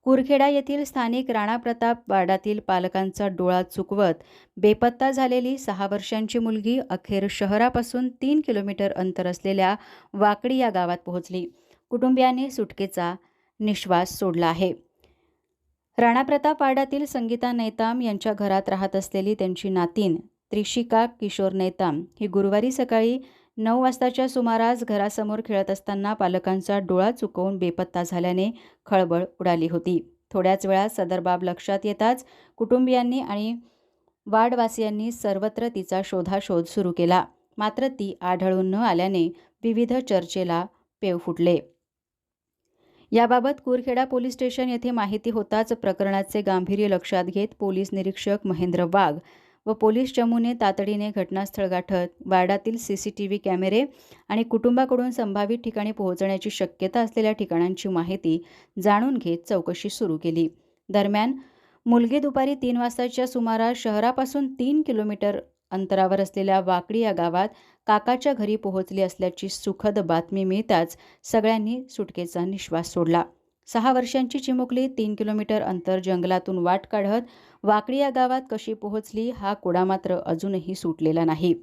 कुरखेडा येथील स्थानिक राणा प्रताप वाडातील पालकांचा डोळा चुकवत बेपत्ता झालेली 6 वर्षांची मुलगी अखेर शहरापासून 3 किलोमीटर अंतर असलेल्या वाकडी या गावात पोहोचली. कुटुंबियांनी सुटकेचा निश्वास सोडला आहे. राणा प्रताप वाडातील संगीता नैताम यांच्या घरात राहत असलेली त्यांची नातीन त्रिशिका किशोर नैताम ही गुरुवारी सकाळी 9 वाजताच्या सुमारास घरासमोर खेळत असताना पालकांचा डोळा चुकवून बेपत्ता झाल्याने खळबळ उडाली होती. थोड्याच वेळात सदर बाब लक्षात येताच कुटुंबियांनी आणि वाडवासियांनी सर्वत्र तिचा शोधाशोध सुरू केला. मात्र ती आढळून न आल्याने विविध चर्चेला पेव फुटले. याबाबत कुरखेडा पोलीस स्टेशन येथे माहिती होताच प्रकरणाचे गांभीर्य लक्षात घेत पोलीस निरीक्षक महेंद्र वाघ व पोलीस चमूने तातडीने घटनास्थळ गाठत वार्डातील सीसीटीव्ही कॅमेरे आणि कुटुंबाकडून संभावित ठिकाणी पोहोचण्याची शक्यता असलेल्या ठिकाणांची माहिती जाणून घेत चौकशी सुरू केली. दरम्यान मुलगी दुपारी 3 वाजताच्या सुमारास शहरापासून 3 किलोमीटर अंतरावर असलेल्या वाकडी या गावात काकाच्या घरी पोहोचली असल्याची सुखद बातमी मिळताच सगळ्यांनी सुटकेचा निश्वास सोडला. 6 वर्षांची चिमुकली 3 किलोमीटर अंतर जंगलातून वाट काढत वाकडी या गावात कशी पोहोचली हा कोडा मात्र अजूनही सुटलेला नाही.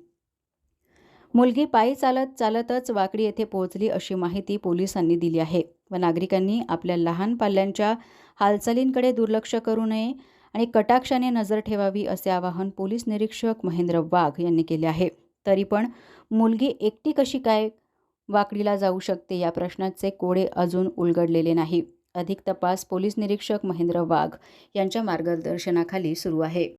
मुलगी पायी चालतच वाकडी येथे पोहोचली अशी माहिती पोलिसांनी दिली आहे व नागरिकांनी आपल्या लहान पाल्यांच्या हालचालींकडे दुर्लक्ष करू नये आणि कटाक्षाने नजर ठेवावी असे आवाहन पोलीस निरीक्षक महेंद्र वाघ यांनी केले आहे. तरी पण मुलगी एकटी कशी काय वाकडीला जाऊ शकते या प्रश्नाचे कोडे अजून उलगडलेले नाही. अधिक तपास पोलीस निरीक्षक महेंद्र वाघ यांच्या मार्गदर्शनाखाली सुरू आहे.